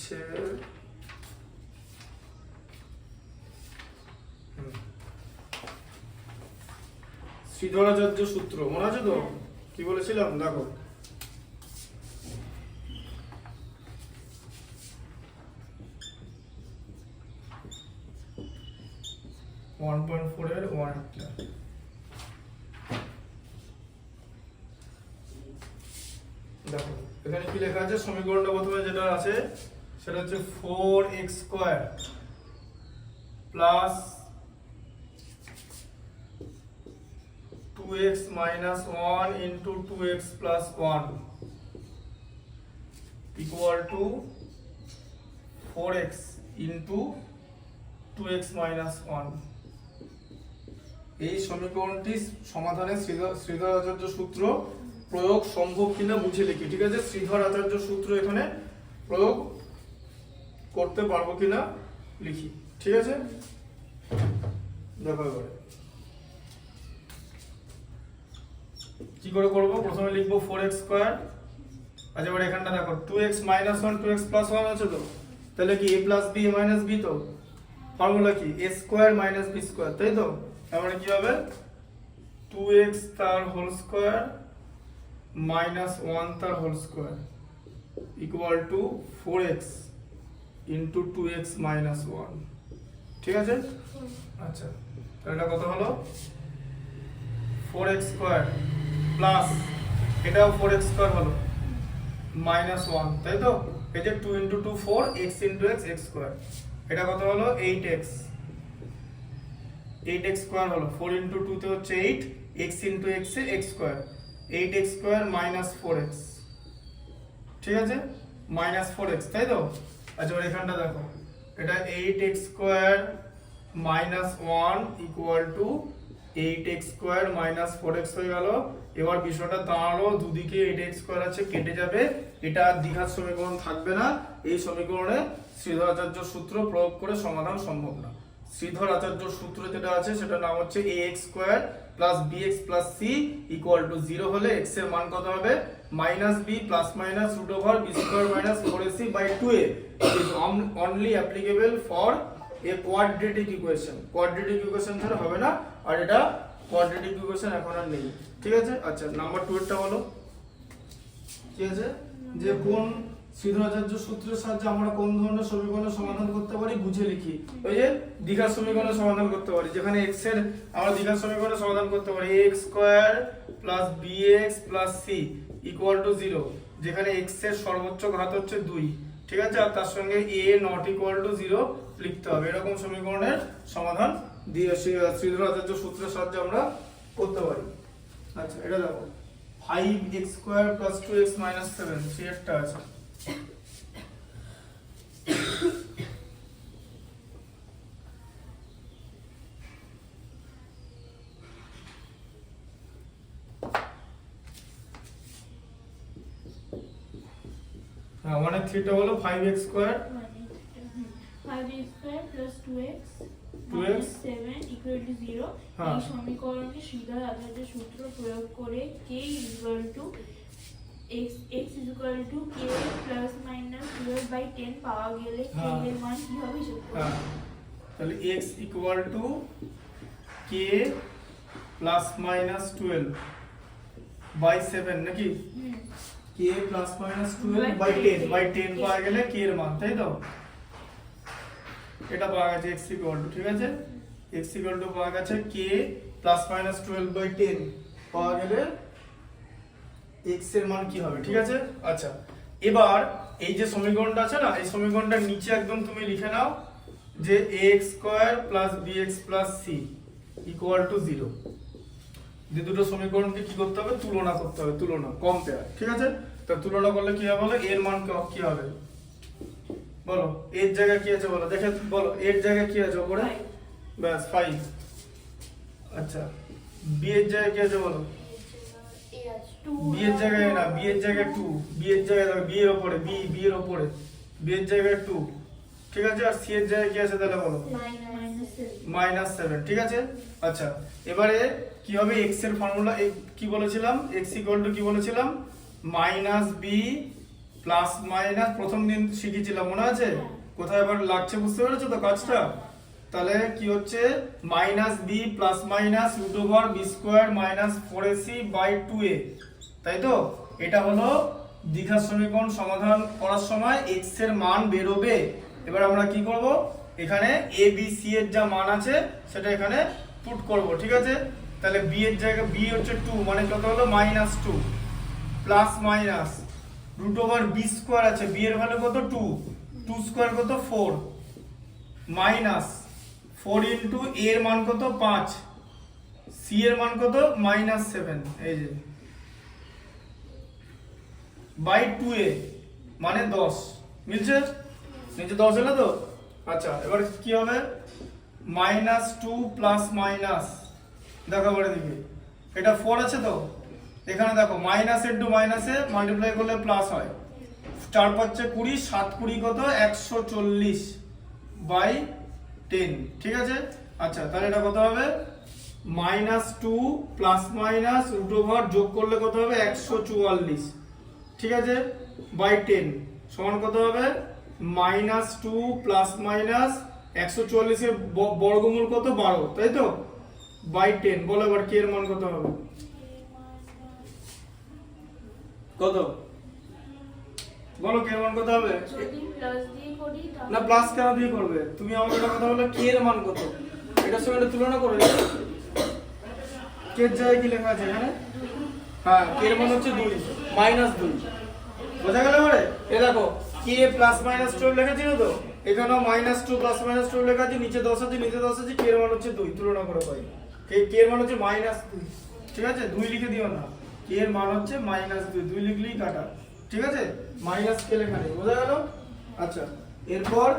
হচ্ছে শ্রীধরাচার্য সূত্র, মনে আছে তো? কি বলেছিলাম দেখো, ওয়ান পয়েন্ট ফোর এর ওয়ান একটা দেখো, এখানে কি লেখা আছে? সমীকরণটা প্রথমে যেটা আছে সেটা হচ্ছে 4x square plus 2x minus 1 into 2x plus 1 equal to 4x into 2x minus 1। এই সমীকরণটি সমাধানে শ্রীধর আচার্য সূত্র প্রয়োগ সম্ভব কিনা বুঝে লিখি, ঠিক আছে? শ্রীধর আচার্য সূত্র এখানে প্রয়োগ করতে পারবো কিনা লিখি, ঠিক আছে? দেখো এবারে কি করে করব? প্রথমে লিখবো 4x স্কয়ার, আচ্ছা এবার এখানটা দেখো 2x minus 1 2x plus 1 আছে তো, তাহলে কি a plus b a minus b, তো ফর্মুলা কি a square minus b square, তাই তো? তাহলে কি হবে 2x তার হোল স্কয়ার minus 1 তার whole square equal to 4x into 2x minus 1, ঠিক আছে? আচ্ছা তাহলে এটা কত হলো? 4x স্কয়ার প্লাস এটাও 4x স্কয়ার হলো মাইনাস 1, তাই তো? এই যে 2 into 2 4 x into x x square, এটা কত হলো? 8x, 8x স্কয়ার হলো 4 into 2 তে হচ্ছে 8, x into x এ x square, 8x square minus 4x, ঠিক আছে? minus 4x, তাই তো? আচ্ছা এবার এখানটা দেখো, এটা 8x square minus 1 equal to 8x square minus 4x হয়ে গেল। এবার বিষয়টা দাঁড়ালো দুদিকে 8x স্কয়ার আছে, কেটে যাবে, এটা আর দ্বিঘাত সমীকরণ থাকবে না। এই সমীকরণে শ্রীধর আচার্য সূত্র প্রয়োগ করে সমাধান সম্ভব না। শ্রীধর আচার্য সূত্র যেটা আছে সেটার নাম হচ্ছে ax square plus bx plus c equal to 0 হলে x এর মান কত হবে? Minus b plus minus root over b square minus 4ac by 2a is only applicable for a quadratic equation. Quadratic equation ছাড়া হবে না, আর এটা কোয়াড্রেটিক ইকুয়েশন এখন আর নেই, ঠিক আছে? আচ্ছা নাম্বার 2 এরটা বলো কি আছে? যে কোন শ্রীধরাচার্য সূত্রের সাহায্যে আমরা কোন ধরনের সমীকরণের সমাধান করতে পারি বুঝে লিখি। ওই যে দ্বিঘাত সমীকরণের সমাধান করতে পারি, যেখানে x এর আমরা দ্বিঘাত সমীকরণের সমাধান করতে পারি ax square plus bx plus c equal to 0, যেখানে x এর সর্বোচ্চ ঘাত হচ্ছে 2, ঠিক আছে? আর তার সঙ্গে a নট ইকুয়াল টু 0 লিখতে হবে। এরকম সমীকরণের সমাধান দিয়ে শ্রীধর আচার্য সূত্রের সাহায্যে আমরা করতে পারি। আচ্ছা এটা দেখো 5x square plus 2x minus 7, সেই একটা আছে। হ্যাঁ 1 এর 3টা হলো 5x square 5x square plus 2x 2x 7 equal to 0। এই সমীকরণে শ্রীধর আচার্য সূত্র প্রয়োগ করে k equal to x equal two k plus minus 12/10 পাওয়া গেলে k এর মান কি হবে হিসাব করো। হ্যাঁ তাহলে x equal two k plus minus 12/7 নাকি? k প্লাস মাইনাস 12/10 পাওয়া গেলে k এর মান, তাই তো? এটা পাওয়া গেছে x ইকুয়াল টু, ঠিক আছে? x ইকুয়াল টু পাওয়া গেছে k প্লাস মাইনাস 12/10 পাওয়া গেলে x এর মান কি হবে, ঠিক আছে? আচ্ছা এবার এই যে সমীকরণটা আছে না, এই সমীকরণটার নিচে একদম তুমি লিখে নাও যে ax square plus bx plus c equal to 0। যে দুটো সমীকরণকে কি করতে হবে? তুলনা করতে হবে, তুলনা, কম্পেয়ার, ঠিক আছে? তো তুলনা করলে কি হবে? বলো এর মান কি হবে? বলো এর জায়গায় কি আছে বলো, দেখে বলো এর জায়গায় কি আছে উপরে? ব্যাস 5। আচ্ছা বি এর জায়গায় কি আছে বলো? বি এর জায়গায় না, বি এর জায়গায় 2, বি এর জায়গায় দেখো বি এর উপরে, বি এর উপরে, বি এর জায়গায় 2, ঠিক আছে? আর সি এর জায়গায় কি আছে তাহলে বলো? -7, ঠিক আছে? আচ্ছা এবারে কি হবে? x এর ফর্মুলা কি বলেছিলাম? x ইকুয়াল টু কি বলেছিলাম? -b প্লাস মাইনাস প্রথম দিন শিখেছিলাম মনে আছে, কোথায় আবার লাগছে বুঝতে পেরেছো তো কাজটা? তাহলে কি হচ্ছে minus B plus minus root over B square minus 4ac by 2a, তাই তো? এটা হলো দ্বিঘাত সমীকরণ সমাধান করার সময় x এর মান বেরোবে। এবার আমরা কি করব, এখানে a b c এর যা মান আছে সেটা এখানে পুট করব, ঠিক আছে? তাহলে b এর জায়গায় b হচ্ছে 2, মানে কত হলো -2 plus minus root over B square আছে, b এর ভ্যালু কত 2, 2 স্কোয়ার কত 4 মাইনাস 4 ইনটু a এর মান কত 5, c এর মান কত -7, এই যে বাই 2a মানে 10, মিলছে? নিচে 10 হলো তো? আচ্ছা এবার কি হবে -2 প্লাস মাইনাস, দেখো এবারে দিকে এটা 4 আছে তো, এখানে দেখো মাইনাস ইনটু মাইনাসে মাল্টিপ্লাই করলে প্লাস হয়, 4 5 20, 7 20 কত 140 বাই 10, ঠিক আছে? আচ্ছা তাহলে এটা কত হবে -2 প্লাস মাইনাস রুট ওভার যোগ করলে কত হবে 144, ঠিক আছে? বাই 10 সমান কত হবে -2 প্লাস মাইনাস 144 এর বর্গমূল কত 12, তাই তো? বাই 10, বলো এবার কে এর মান কত হবে? কত বলো কে এর মান কত হবে? যদি প্লাস দিয়ে করি তাহলে না প্লাস কেন দিয়ে করবে তুমি? আমাকে একটা কথা বলো, কে এর মান কত? এটার সঙ্গে এটা তুলনা করে নিও। কে এর জায়গায় কি লেখা আছে এখানে? হ্যাঁ কে এর মান হচ্ছে 2 -2, বোঝা গেল? এবারে এ দেখো কে প্লাস মাইনাস 12 লেখা ছিল তো, এখানেও -2 প্লাস মাইনাস 12 লেখা আছে, নিচে 10 আছে, নিচে 10 আছে, কে এর মান হচ্ছে 2, তুলনা করে পাই কে এর মান হচ্ছে -2, ঠিক আছে? 2 লিখে দিও না, কে এর মান হচ্ছে -2, 2 লিখলেই কাটা, ঠিক আছে? মাইনাস কে লেখা নেই, বোঝা গেল? আচ্ছা এরপর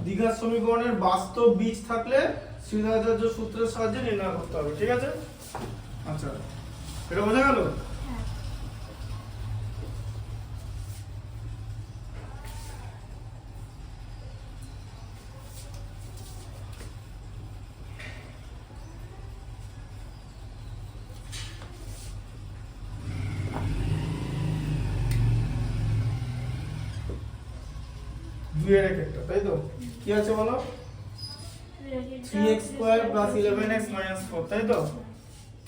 দ্বিঘাত সমীকরণের বাস্তব বীজ থাকলে শ্রীধরাচার্য সূত্রের সাহায্যে নির্ণয় করতে হবে, ঠিক আছে? আচ্ছা এটা বোঝা গেল? দুইয়ের একটা, তাই তো? কি আছে বলো? 3x square plus 11x minus 4, তাই তো?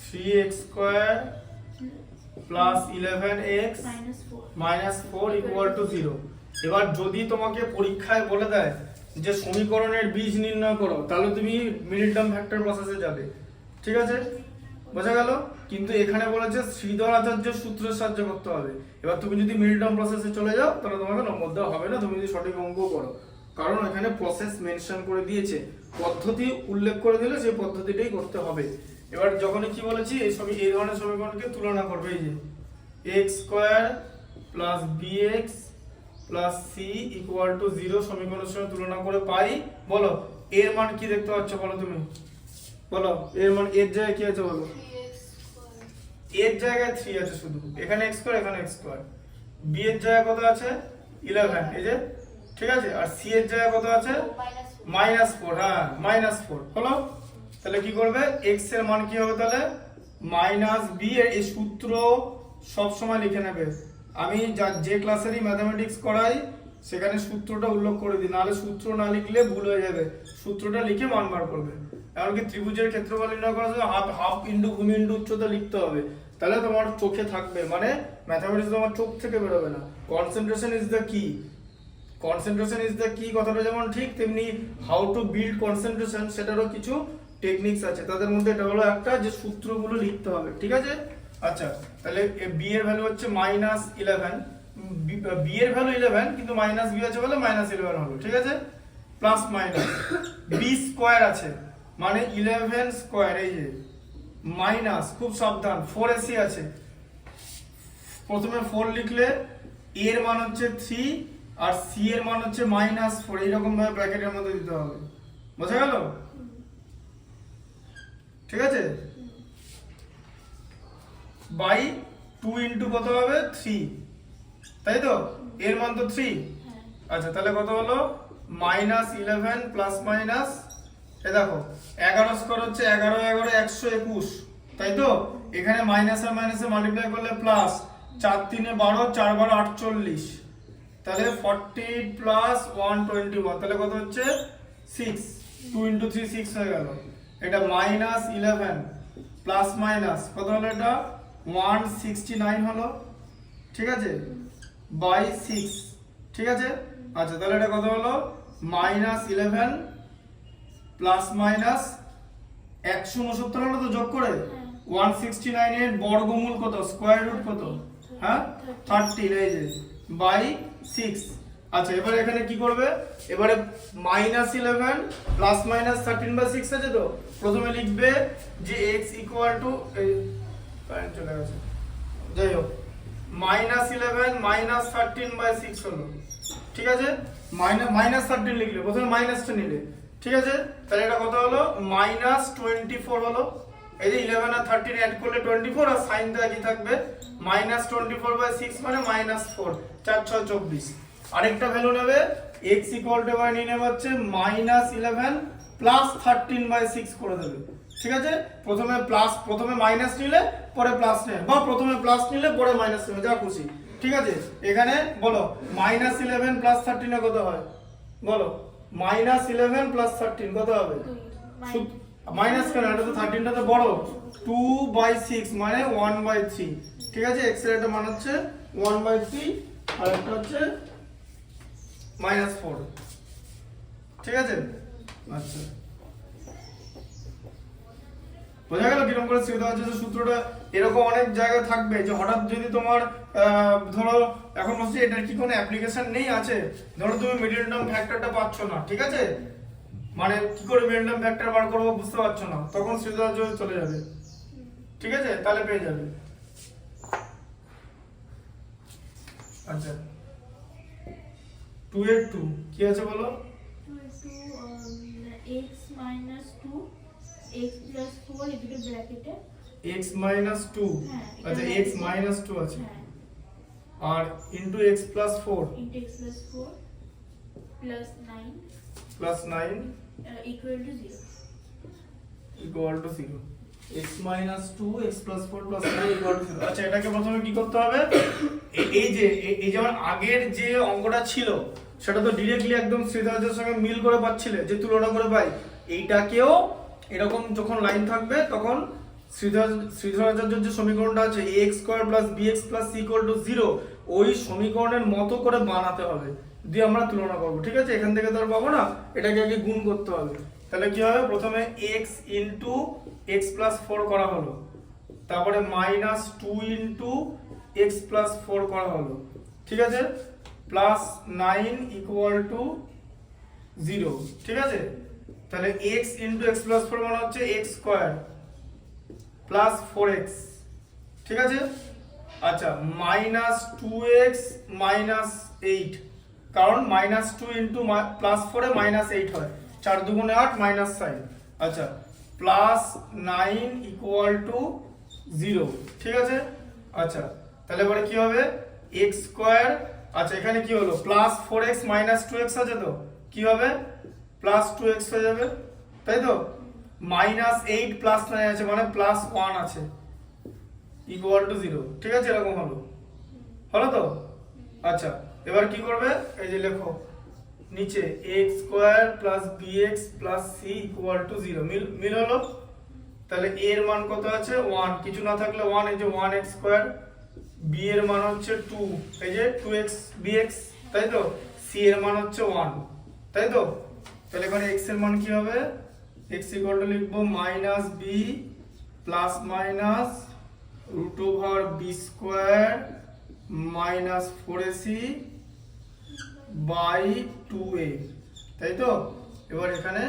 3x square plus 11x minus 4 equal to 0। এবার যদি তোমাকে পরীক্ষায় বলে দেয় যে সমীকরণের বীজ নির্ণয় করো, তাহলে তুমি মিডল টার্ম ফ্যাক্টর প্রসেসে যাবে, ঠিক আছে? বোঝা গেল? কিন্তু এখানে বলেছে শ্রীধর আচার্য সূত্রের সাহায্যে করতে হবে। এবার তুমি যদি মিডল টার্ম প্রসেসে চলে যাও তাহলে তোমাকে নম্বর দেওয়া হবে না, তুমি যদি সঠিক অঙ্ক করো, কারণ এখানে প্রসেস মেনশন করে দিয়েছে, পদ্ধতি উল্লেখ করে দিলে সেই পদ্ধতিটাই করতে হবে। এবার যখন কি বলেছি এই ধরনের সমীকরণকে তুলনা করবে, এই যে x square plus bx plus c equal to 0 সমীকরণের সঙ্গে তুলনা করে পাই। বলো এর মান কি দেখতে পাচ্ছ, বলো তুমি, বলো এর মান, এর জায়গায় কি আছে বলো? এর জায়গায় 3 আছে শুধু, এখানে x স্কয়ার এখানে x স্কয়ার, b এর জায়গায় কত আছে 11, এই যে, ঠিক আছে? আর c এর জায়গায় কত আছে -4, হ্যাঁ -4 হলো। তাহলে কি করবে, x এর মান কি হবে তাহলে -b, এই সূত্র সব সময় লিখে নেবে। আমি যে ক্লাসেরই ম্যাথমেটিক্স করাই সেখানে সূত্রটা উল্লেখ করে দিই, নাহলে সূত্র না লিখলে ভুল হয়ে যাবে, সূত্রটা লিখে মান বার করবে। এমনকি ত্রিভুজের ক্ষেত্রফল নির্ণয় করার জন্য হাফ ইনটু ভূমি ইনটু উচ্চতা লিখতে হবে, তাহলে তোমার চোখে থাকবে, মানে ম্যাথমেটিক্স তোমার চোখ থেকে বেরোবে না। কনসেন্ট্রেশন ইজ দ্য কি, কনসেন্ট্রেশন ইজ দ্য কি কথাটা যেমন ঠিক, তেমনি হাউ টু বিল্ড কনসেন্ট্রেশন সেটারও কিছু টেকনিক্স আছে, তাদের মধ্যে এটা হলো একটা, যে সূত্রগুলো লিখতে হবে, ঠিক আছে? আচ্ছা তাহলে b এর ভ্যালু হচ্ছে -11, b এর ভ্যালু 11 কিন্তু মাইনাস b আছে বলে -11 হলো, ঠিক আছে? প্লাস মাইনাস b স্কয়ার আছে মানে 11 স্কয়ার, এই যে মাইনাস, খুব সাবধান 4ac আছে, প্রথমে 4 লিখলে a এর মান হচ্ছে 3 আর c এর মান হচ্ছে -4, এইরকম ভাবে ব্র্যাকেটের মধ্যে দিতে হবে, বোঝা গেল? ঠিক আছে? বাই 2 ইনটু কত হবে 3, তাই তো? এর মান তো 3, আচ্ছা তাহলে কত হলো -11 প্লাস মাইনাস, এ দেখো 11 স্কয়ার হচ্ছে 11 11 121, তাই তো? এখানে মাইনাস আর মাইনাসে মাল্টিপ্লাই করলে প্লাস, 4 3 12 4 12 48, তাহলে 40 প্লাস 121 তাহলে কত হচ্ছে 6 2 ইনটু 3 6 হয়ে গেল। এটা মাইনাস 11 প্লাস মাইনাস কত হলো, এটা 169 হলো, ঠিক আছে, বাই 6, ঠিক আছে। আচ্ছা তাহলে এটা কত হলো, মাইনাস 11 প্লাস মাইনাস 169 হলো তো যোগ করে 169 এর বর্গমূল কত, স্কয়ার রুট কত, হ্যাঁ 13, এই যে বাই 6। আচ্ছা এবারে এখানে কি করবে, এবারে মাইনাস 11 প্লাস মাইনাস 13 বাই 6 আছে তো, প্রথমে লিখবে যে x ইকুয়াল টু, কারেন্ট চলে গেছে, যাই হোক মাইনাস 11 মাইনাস 13 বাই 6 হলো, ঠিক আছে, মাইনাস 13 লিখলে প্রথমে মাইনাসটা নিলে, ঠিক আছে। তাহলে এটা কত হলো, মাইনাস 24 হলো। এই যে 11 আর 13 অ্যাড করলে 24 আর সাইনটা একই থাকবে, মাইনাস 24 বাই 6 মানে মাইনাস 4, 4 6 24। আরেকটা ভ্যালু নেবে x ইকুয়াল টু এবার নিয়ে নেবে হচ্ছে মাইনাস 11 প্লাস 13 বাই 6 করে দেবে, ঠিক আছে। প্রথমে মাইনাস নিলে পরে প্লাস নেবে, বা প্রথমে প্লাস নিলে পরে মাইনাস নেবে, যা খুশি, ঠিক আছে। এখানে বলো মাইনাস 11 প্লাস 13 কত হয়, বলো মাইনাস 11 প্লাস 13 কত হবে, মাইনাস কেন, এটা তো 13টা তো বড়, 2/6 মানে 1/3, ঠিক আছে। x এর একটা মান হচ্ছে 1/3 আর একটা হচ্ছে -4, ঠিক আছে। আচ্ছা বোঝা গেল কিরকম করে সুবিধা হচ্ছে। যে সূত্রটা এরকম অনেক জায়গায় থাকবে, যে হঠাৎ যদি তোমার ধরো এখন বলছি এটার কি কোনো অ্যাপ্লিকেশন নেই আছে, ধরো তুমি মিডল টার্ম ফ্যাক্টরটা পাচ্ছ না, ঠিক আছে, মানে কি করে মিডল টার্ম ফ্যাক্টর বার করবো বুঝতে পারছো না, তখন সুবিধা চলে যাবে, ঠিক আছে, তাহলে পেয়ে যাবে। আচ্ছা 2 এর 2 কি আছে বলো, x minus 2 x plus 4 এদিকে ব্র্যাকেটে x minus 2, আচ্ছা x minus 2 আছে, আর into x plus 4 into x plus 4 plus 9 equal to 0 x minus 2 x plus 4 plus 9 equal to 0। আচ্ছা এটাকে প্রথমে কি করতে হবে, এই যেমন আগের যে অঙ্কটা ছিল সেটা তো ডাইরেক্টলি একদম শ্রীধরাচার্যের সঙ্গে মিল করে পাচ্ছিলে, যে তুলনা করে পাই, এইটাকেও এরকম যখন লাইন থাকবে তখন শ্রীধরাচার্যের যে সমীকরণটা আছে ax square plus bx plus c equal to 0, ওই সমীকরণের মতো করে বানাতে হবে, দিয়ে আমরা তুলনা করব, ঠিক আছে। এখান থেকে তো আর পাবো না, এটাকে আগে গুণ করতে হবে। তাহলে কি হবে, প্রথমে x ইনটু x প্লাস 4 করা হলো, তারপরে মাইনাস 2 ইনটু x প্লাস 4 করা হলো, ঠিক আছে, প্লাস 9 ইকুয়াল টু 0, ঠিক আছে। তাহলে x ইনটু x প্লাস 4 মানে হচ্ছে x স্কয়ার প্লাস 4x, ঠিক আছে। আচ্ছা মাইনাস 2x মাইনাস 8, কারণ মাইনাস 2 ইনটু প্লাস 4 এ মাইনাস 8 হয়, 4 দুগুণে 8 মাইনাস সাইন, আচ্ছা প্লাস 9 ইকুয়াল টু 0, ঠিক আছে। আচ্ছা তাহলে এবারে কি হবে, x স্কয়ার, আচ্ছা এখানে কি হলো প্লাস 4x মাইনাস 2x আছে তো কি হবে, প্লাস 2x হয়ে যাবে, তাই তো, মাইনাস 8 প্লাস 9 আছে মানে প্লাস 1 আছে, ইকুয়াল টু 0, ঠিক আছে, এরকম হলো তো। আচ্ছা এবার কি করবে, এই যে লেখো নিচে x square plus bx plus c equal to 0, মিল হলো। তাহলে a এর মান কত আছে 1, কিছু না থাকলে 1, এই যে 1x স্কয়ার, b এর মান হচ্ছে 2, এই যে 2x bx, তাই তো, c এর মান হচ্ছে 1, তাই তো। তাহলে এখানে x এর মান কি হবে, x ইকুয়াল টু লিখবো minus b plus minus root over b square minus 4ac by 2a, তাই তো। এবার এখানে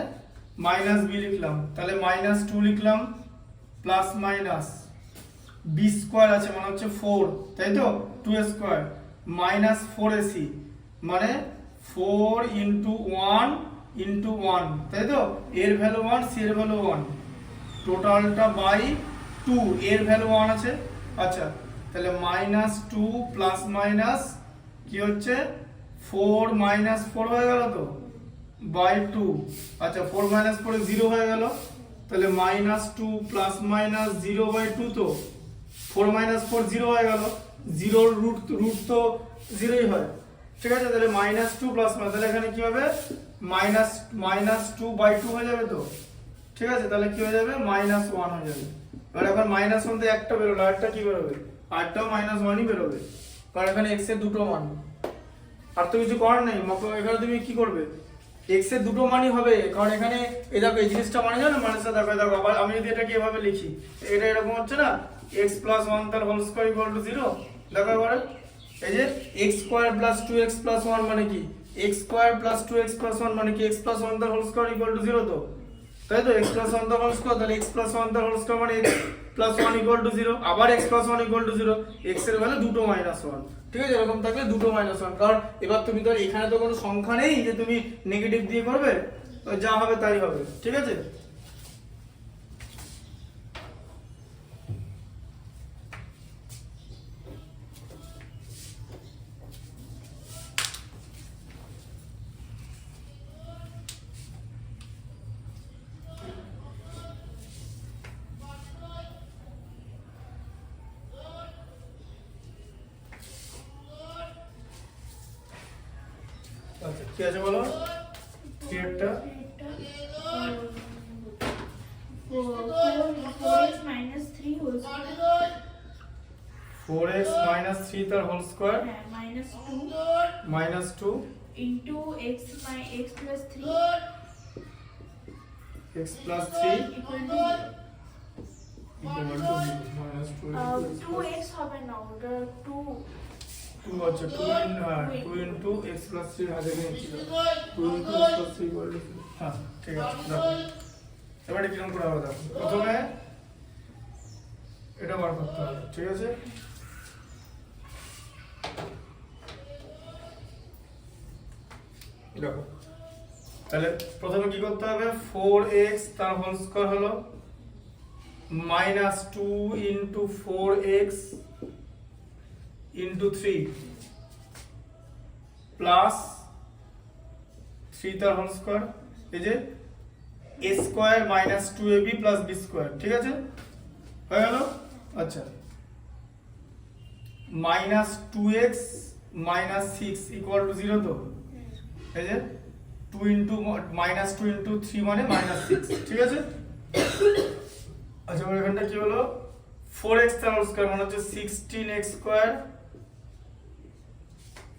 মাইনাস b লিখলাম, তাহলে মাইনাস 2 লিখলাম, প্লাস মাইনাস b স্কয়ার আছে মানে হচ্ছে 4, তাই তো, 2a স্কয়ার মাইনাস 4ac মানে 4 ইনটু 1 ইনটু 1, তাই তো, এর ভ্যালু 1 c এর ভ্যালু 1, টোটালটা বাই 2, এর ভ্যালু 1 আছে। আচ্ছা তাহলে মাইনাস 2 প্লাস মাইনাস কি হচ্ছে 4 মাইনাস 4 হয়ে গেল তো বাই 2, আচ্ছা 4 মাইনাস 4 0 হয়ে গেল, তাহলে মাইনাস 2 প্লাস মাইনাস 0 বাই 2, তো 4 মাইনাস 4 0 হয়ে গেল, 0 রুট তো 0ই হয়, ঠিক আছে, তাহলে -2 প্লাস তাহলে এখানে কি হবে -2/2 হয়ে যাবে তো, ঠিক আছে, তাহলে কি হয়ে যাবে -1 হয়ে যাবে। এবার এখন -1 থেকে একটা বেরোলো, আরটা কি বেরোবে, আরটাও -1ই বেরোবে, কারণ এখানে x এর দুটো মান, আর তো কিছু করার নেই। এখানে তুমি কি করবে, x এর দুটো মানই হবে, কারণ এখানে এই দেখো এই জিনিসটা মানে জানো, মানুষটা দেখো দেখো আবার আমি যদি এটাকে এভাবে লিখি, এটা এরকম হচ্ছে না, x + 1 তার হোল স্কয়ার = 0, দেখো এবারে এই যে x² + 2x + 1 মানে কি, x² + 2x + 1 মানে কি, x + 1 তার হোল স্কয়ার = 0 তো, তাই তো, x + 1 তার হোল স্কয়ার, তাহলে x + 1 তার হোল স্কয়ার মানে x + 1 = 0, আবার x + 1 = 0, x এর ভ্যালু দুটো -1, ঠিক আছে, এরকম থাকলে দুটো -1, কারণ এবার তুমি তো এখানে তো কোনো সংখ্যা নেই যে তুমি নেগেটিভ দিয়ে করবে, তো যা হবে তাই হবে, ঠিক আছে। আচ্ছা কি আছে বলো, ক্রিয়েটটা 4x minus 3 whole square, 4x - 3 তার হোল স্কয়ার হ্যাঁ -2 into x plus 3 x + 3 equal to -2x হবে না, ওটা 2 2 আছে, 2 into x + 3 আগে নিয়েছিল, 2 into x + 3 = 0, হ্যাঁ ঠিক আছে, দেখো এবারে কিরকম করে হবে, দেখো প্রথমে এটা বার করতে হবে, ঠিক আছে, দেখো তাহলে প্রথমে কি করতে হবে, 4x তার হোল স্কয়ার হলো -2 into 4x into 3 প্লাস 3 তার হোল স্কয়ার, এই যে a square - 2ab plus b square, ঠিক আছে, হয়ে গেল। আচ্ছা -2x - 6 = 0 তো, এই যে 2 into -2 into 3 মানে -6, ঠিক আছে। আচ্ছা এখানটা কি হলো, 4x তার হোল স্কয়ার মানে হচ্ছে 16x স্কয়ার,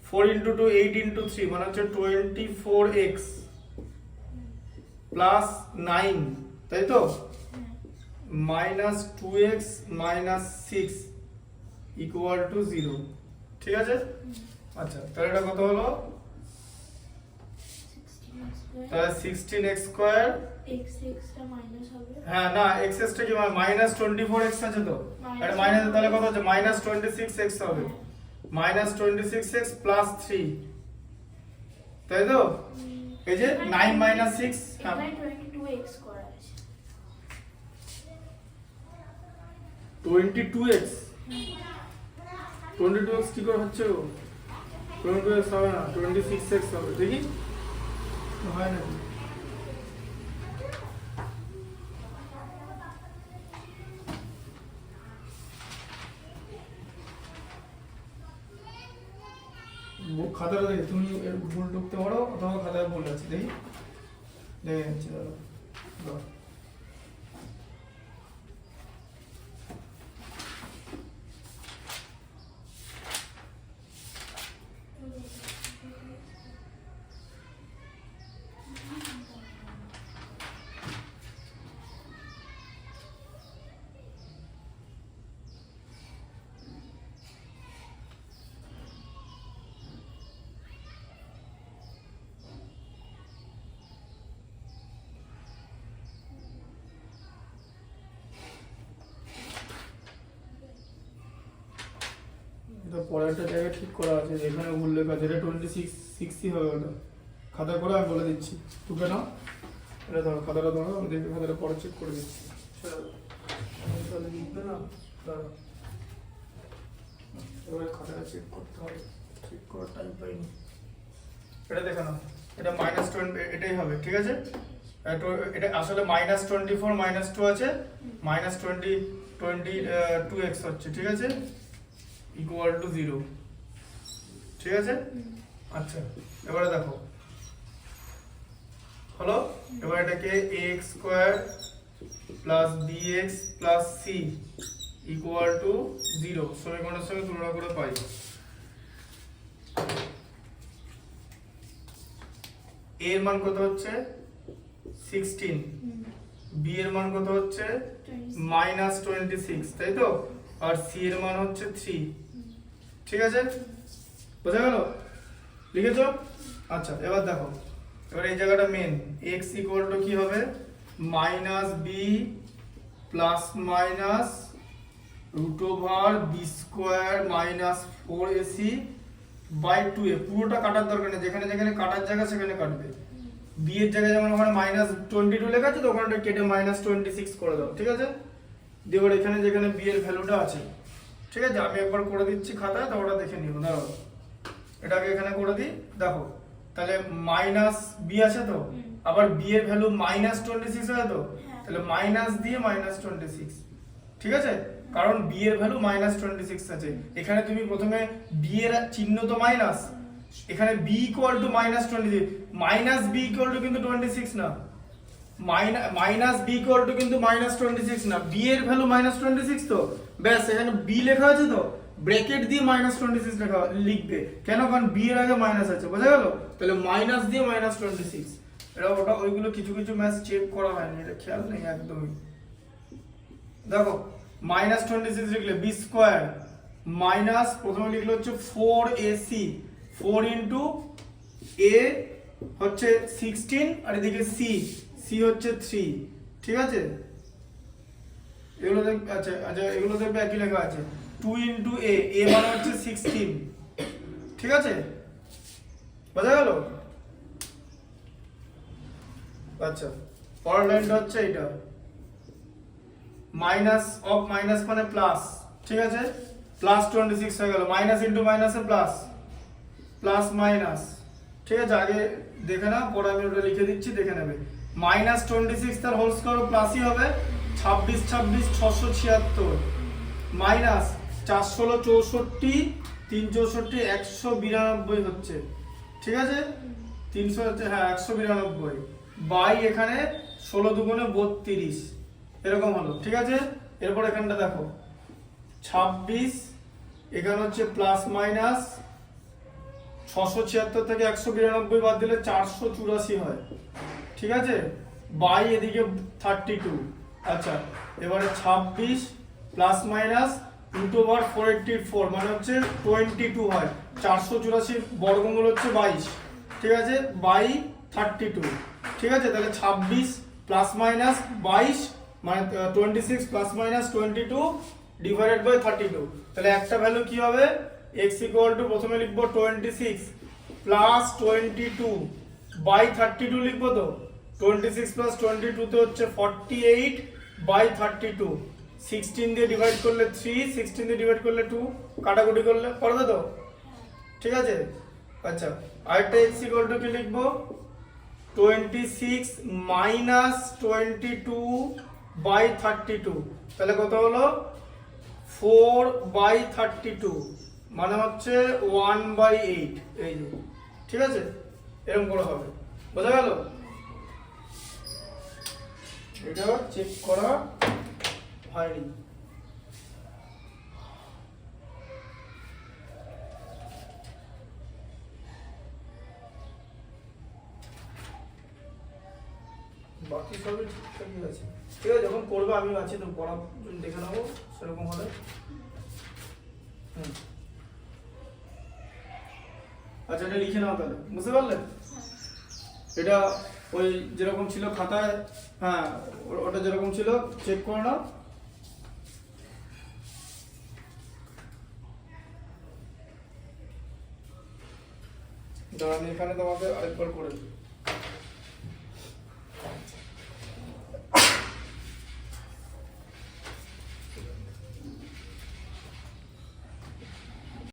4 into 2 8 into 3 মানে হচ্ছে 24x প্লাস 9, তাই তো, -2x - 6 = 0, ঠিক আছে। আচ্ছা তাহলে এটা কত হলো, তাহলে 16x স্কয়ার, x টা মাইনাস হবে, হ্যাঁ না x টা কি -24x আছে তো, এটা মাইনাস, তাহলে কত হচ্ছে -26x হবে, -26x প্লাস 3, তাই তো, এই যে 9 - 6, হ্যাঁ এখানে 22x করা আছে, 22x 22x কি করে হচ্ছে, 22x হবে না, 26x হবে, দেখি হয় না, খাতাটা দেখি, তুমি ভুল ঢুকতে পারো অথবা খাতায় ভুল আছে, দেখি দেখে যাচ্ছি, দাঁড়াও। এটা পরে একটা জায়গায় ঠিক করা আছে, যেখানে ভুল লেখা আছে, এটা 26 হবে, ওটা খাতা করে আমি বলে দিচ্ছি, টুকে নাও, এটা ধরো খাতাটা ধরো, আমি দেখে খাতাটা পরে চেক করে দিচ্ছি, তাহলে লিখবে না, দাঁড়াও এবার খাতাটা চেক করতে হবে, চেক করার টাইম পাইনি, এটা দেখে নাও, এটা -20 এটাই হবে, ঠিক আছে, এটা আসলে -24 - 2 আছে, -22x হচ্ছে, ঠিক আছে, = 0, ঠিক আছে। আচ্ছা এবারে দেখো হলো, এবার এটাকে ax square plus bx plus c equal to 0 সমীকরণের সঙ্গে তুলনা করে পাই। a এর মান কত হচ্ছে 16, b এর মান কত হচ্ছে -26, তাই তো, আর c এর মান হচ্ছে 3। ঠিক আছে, বোঝা গেল? লিখেছো? আচ্ছা এবার দেখো, এবার এই জায়গাটা মেন x ইকুয়াল টু কি হবে -b plus minus root over B square minus 4ac by 2a। পুরোটা কাটার দরকার নেই, যেখানে যেখানে কাটার জায়গা সেখানে কাটবে। b এর জায়গায় যেমন ওখানে -22 লেখা আছে তো ওখানে কেটে -26 করে দাও, ঠিক আছে? দিয়ে এবার এখানে যেখানে b এর ভ্যালুটা আছে, ঠিক আছে, আমি একবার করে দিচ্ছি খাতায়, তো ওটা দেখে নিও। দাঁড়াও, এটাকে এখানে করে দিই। দেখো তাহলে মাইনাস বি আছে তো, আবার বি এর ভ্যালু -26 হয় তো, তাহলে মাইনাস দিয়ে -26, ঠিক আছে? কারণ বি এর ভ্যালু -26 আছে। এখানে তুমি প্রথমে বি এর চিহ্ন তো মাইনাস, এখানে B equal to -26, minus B equal to কিন্তু 26 না, মাইনাস বি ইকুয়াল টু কিন্তু -26 না, বি এর ভ্যালু -26 তো, ব্যাস এখানে বি লেখা আছে তো ব্র্যাকেট দিয়ে -26 লেখা লিখবে। কেন? কারণ বি এর আগে মাইনাস আছে, বোঝা গেল? তাহলে মাইনাস দিয়ে -26। এটা ওটা ওইগুলো কিছু কিছু ম্যাথ চেক করা হয়নি, এটা খেয়াল নেই একদমই। দেখো -26 লিখলে বি স্কয়ার মাইনাস প্রথমে লিখলে হচ্ছে 4ac, 4 ইনটু a হচ্ছে 16 আর এদিকে c হচ্ছে 3, ঠিক আছে? এগুলো আচ্ছা আচ্ছা এগুলো দেখবে একই লেখা আছে 2 ইনটু a মানে হচ্ছে 16, ঠিক আছে? বোঝা গেল? আচ্ছা পরের লাইনটা হচ্ছে এটা, মাইনাস অফ মাইনাস মানে প্লাস, ঠিক আছে? প্লাস 26 হয়ে গেল, মাইনাস ইনটু মাইনাসে প্লাস, প্লাস মাইনাস, ঠিক আছে? আগে দেখে না, পরে আমি ওটা লিখে দিচ্ছি, দেখে নেবে। -26 তার হোল স্কয়ার প্লাসই হবে, 26 26 676 মাইনাস 4 16 64 3 64 192 হচ্ছে, ঠিক আছে? 300 হচ্ছে, হ্যাঁ 192 বাই এখানে 16 দুগুণে 32 এরকম হলো, ঠিক আছে? এরপর এখানটা দেখো 26, এখানে হচ্ছে প্লাস মাইনাস 676 থেকে 192 বাদ দিলে 484 হয়, ঠিক আছে? বাই এদিকে 32। আচ্ছা এবারে 26 প্লাস মাইনাস রুট ওভার 484 মানে হচ্ছে 22 হয়, 484 বর্গমূল হচ্ছে 22, ঠিক আছে? বাই 32, ঠিক আছে? তাহলে 26 প্লাস মাইনাস 22 মানে 26 প্লাস মাইনাস 22 ডিভাইডেড বাই 32। তাহলে একটা ভ্যালু কি হবে, x ইকুয়াল টু প্রথমে লিখবো 26 প্লাস 22 বাই 32 লিখবো তো, 26 প্লাস 22 তে হচ্ছে 48 বাই 32, 16 দিয়ে ডিভাইড করলে 3, 16 দিয়ে ডিভাইড করলে 2, কাটাকুটি করলে পারবে তো, ঠিক আছে? আচ্ছা আরেকটা x ইকুয়াল টু কি লিখবো, 26 মাইনাস 22 বাই 32, তাহলে কত হলো 4 বাই 32 মানে হচ্ছে 1/8, এই যে, ঠিক আছে? এরকম করে হবে, বোঝা গেল? এটা চেক করা হয়নি। বাকি সবই ঠিকঠাকই আছে, ঠিক আছে? যখন করবে আমি আছি তো, পড়া দেখে নেবো সেরকম হলে। আচ্ছা এটা লিখে নাও তাহলে, বুঝতে পারলে? এটা ওই যেরকম ছিল খাতায়, হ্যাঁ ওটা যেরকম ছিল চেক করে নাও। দাঁড়ান এখানে তোমাকে আরেকবার করে দিই।